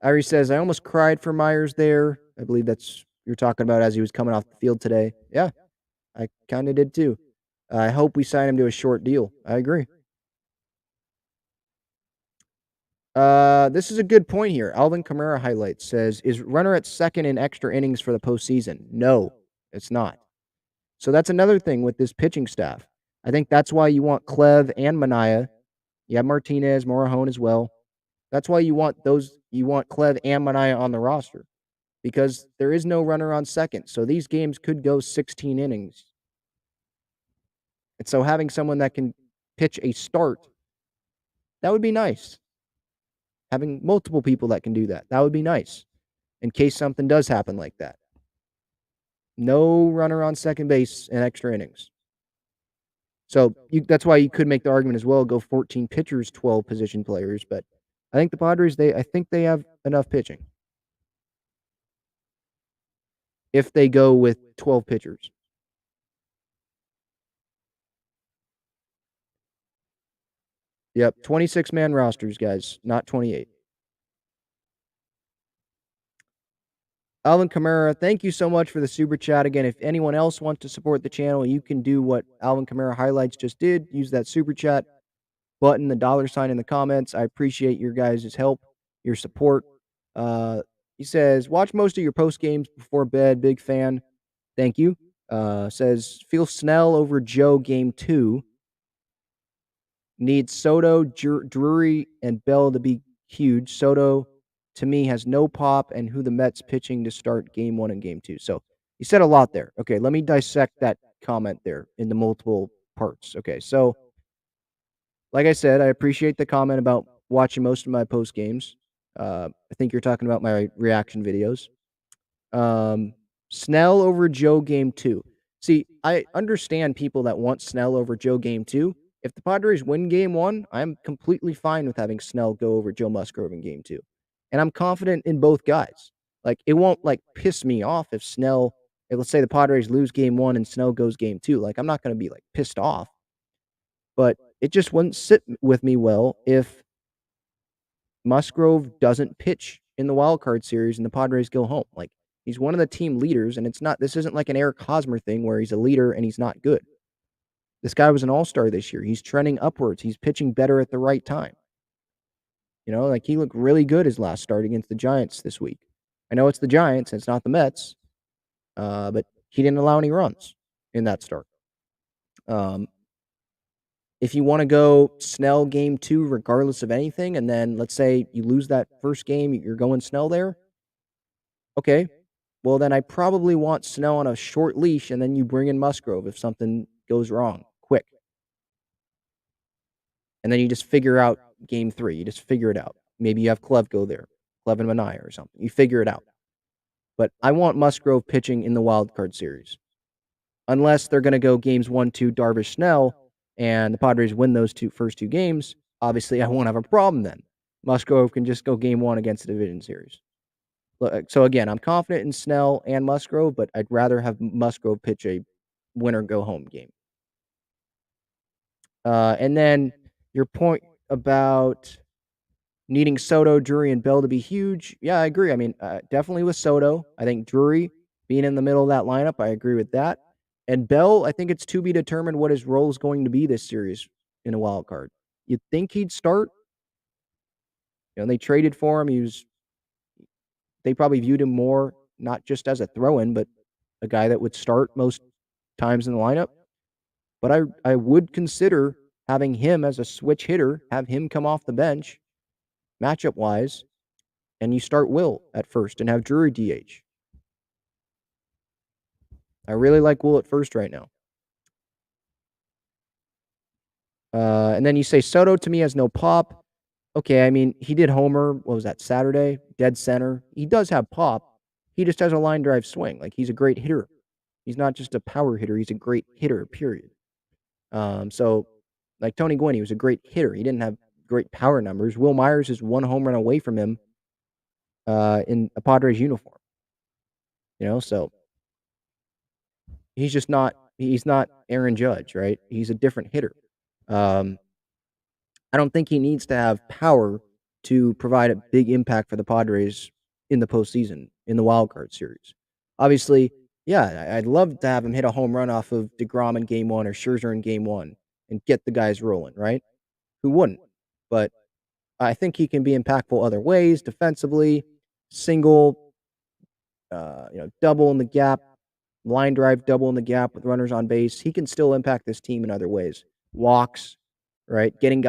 Irie says, I almost cried for Myers there. I believe that's you're talking about as he was coming off the field today. Yeah, I kind of did too. I hope we sign him to a short deal. I agree. This is a good point here. Alvin Kamara highlights says, is runner at second in extra innings for the postseason? No, it's not. So that's another thing with this pitching staff. I think that's why you want Clev and Manaea. You have Martinez, Morejon as well. That's why you want Clev and Manaea on the roster because there is no runner on second. So these games could go 16 innings. And so having someone that can pitch a start, that would be nice. Having multiple people that can do that, that would be nice in case something does happen like that. No runner on second base in extra innings. So that's why you could make the argument as well, go 14 pitchers, 12 position players. But I think the Padres, I think they have enough pitching. if they go with 12 pitchers. Yep, 26-man rosters, guys, not 28. Alvin Kamara, thank you so much for the super chat. Again, if anyone else wants to support the channel, you can do what Alvin Kamara Highlights just did. Use that super chat button, the $ in the comments. I appreciate your guys' help, your support. He says, watch most of your post games before bed. Big fan. Thank you. Says, feel Snell over Joe game 2. Needs Soto, Drury, and Bell to be huge. Soto, to me, has no pop, and who the Mets pitching to start game 1 and game 2. So he said a lot there. Okay, let me dissect that comment there into multiple parts. Okay, so like I said, I appreciate the comment about watching most of my post games. I think you're talking about my reaction videos. Snell over Joe game 2. See, I understand people that want Snell over Joe game 2. If the Padres win game 1, I'm completely fine with having Snell go over Joe Musgrove in game 2. And I'm confident in both guys. Like, it won't, like, piss me off if let's say the Padres lose game 1 and Snell goes game 2. Like, I'm not going to be, like, pissed off. But it just wouldn't sit with me well if Musgrove doesn't pitch in the wild card series and the Padres go home. Like, he's one of the team leaders, and this isn't like an Eric Hosmer thing where he's a leader and he's not good. This guy was an all-star this year. He's trending upwards. He's pitching better at the right time. You know, like, he looked really good his last start against the Giants this week. I know it's the Giants, and it's not the Mets, but he didn't allow any runs in that start. If you want to go Snell game 2 regardless of anything, and then let's say you lose that first game, you're going Snell there. Okay, well, then I probably want Snell on a short leash, and then you bring in Musgrove if something goes wrong quick. And then you just figure out game 3. You just figure it out. Maybe you have Clev go there, Clev and Mania or something. You figure it out. But I want Musgrove pitching in the wild card series. Unless they're going to go games 1, 2, Darvish, Snell, and the Padres win those first two games, obviously I won't have a problem then. Musgrove can just go game 1 against the division series. So again, I'm confident in Snell and Musgrove, but I'd rather have Musgrove pitch a win-or-go-home game. And then your point about needing Soto, Drury, and Bell to be huge, yeah, I agree. I mean, definitely with Soto. I think Drury being in the middle of that lineup, I agree with that. And Bell, I think it's to be determined what his role is going to be this series in a wild card. You'd think he'd start. You know, they traded for him. They probably viewed him more not just as a throw-in, but a guy that would start most times in the lineup. But I would consider having him as a switch hitter, have him come off the bench, matchup-wise, and you start Will at first and have Drury DH. I really like Will at first right now. And then you say Soto to me has no pop. Okay, I mean, he did homer, what was that, Saturday? Dead center. He does have pop. He just has a line drive swing. Like, he's a great hitter. He's not just a power hitter. He's a great hitter, period. So, like Tony Gwynn, he was a great hitter. He didn't have great power numbers. Will Myers is 1 home run away from him in a Padres uniform. You know, so he's not Aaron Judge, right? He's a different hitter. I don't think he needs to have power to provide a big impact for the Padres in the postseason, in the wild card series. Obviously, yeah, I'd love to have him hit a home run off of DeGrom in game 1 or Scherzer in game 1 and get the guys rolling, right? Who wouldn't? But I think he can be impactful other ways, defensively, single, double in the gap, line drive, double in the gap with runners on base. He can still impact this team in other ways. Walks, right? Getting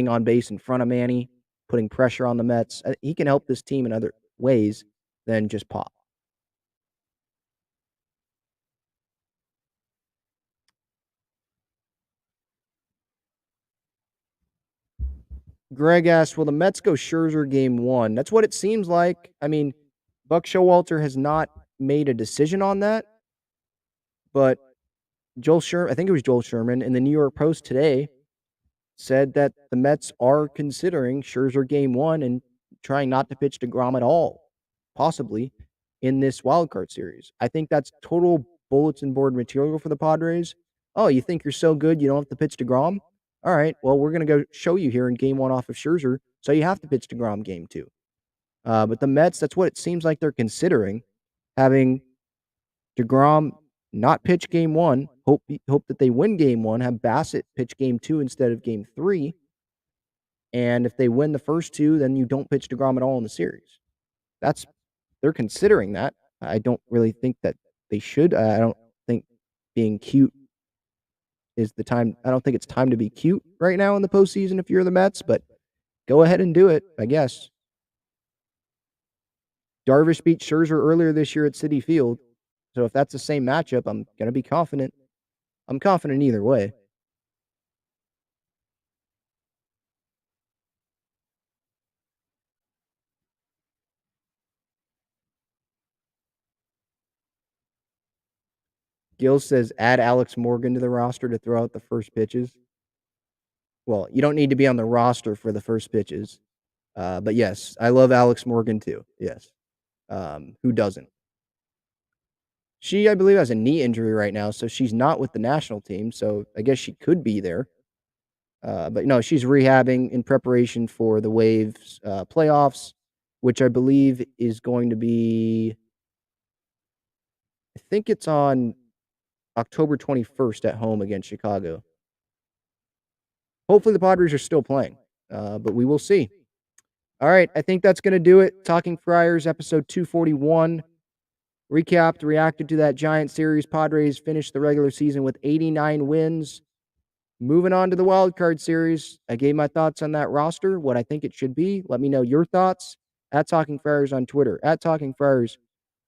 on base in front of Manny, putting pressure on the Mets. He can help this team in other ways than just pop. Greg asked, will the Mets go Scherzer game 1? That's what it seems like. I mean, Buck Showalter has not made a decision on that, but I think it was Joel Sherman in the New York Post today said that the Mets are considering Scherzer game 1 and trying not to pitch DeGrom at all, possibly. in this wild card series. I think that's total bulletin board material for the Padres. Oh, you think you're so good you don't have to pitch DeGrom? All right, well, we're going to go show you here in game 1 off of Scherzer, so you have to pitch DeGrom game 2. But the Mets, that's what it seems like they're considering, having DeGrom not pitch game 1, hope that they win game 1, have Bassett pitch game 2 instead of game 3, and if they win the first 2, then you don't pitch DeGrom at all in the series. They're considering that. I don't really think that they should. I don't think being cute is the time. I don't think it's time to be cute right now in the postseason if you're the Mets, but go ahead and do it, I guess. Darvish beat Scherzer earlier this year at Citi Field, so if that's the same matchup, I'm going to be confident. I'm confident either way. Gil says add Alex Morgan to the roster to throw out the first pitches. Well, you don't need to be on the roster for the first pitches. But yes, I love Alex Morgan too. Yes. Who doesn't? She, I believe, has a knee injury right now, so she's not with the national team. So I guess she could be there. But no, she's rehabbing in preparation for the Waves playoffs, which I believe is going to be, I think it's on October 21st at home against Chicago. Hopefully the Padres are still playing, but we will see. All right, I think that's going to do it. Talking Friars, episode 241. Recapped, reacted to that Giant series. Padres finished the regular season with 89 wins. Moving on to the wild card series, I gave my thoughts on that roster, what I think it should be. Let me know your thoughts at Talking Friars on Twitter, at Talking Friars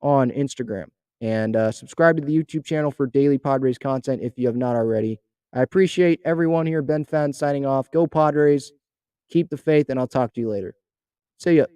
on Instagram. And subscribe to the YouTube channel for daily Padres content if you have not already. I appreciate everyone here. Ben Fan signing off. Go Padres. Keep the faith, and I'll talk to you later. See ya.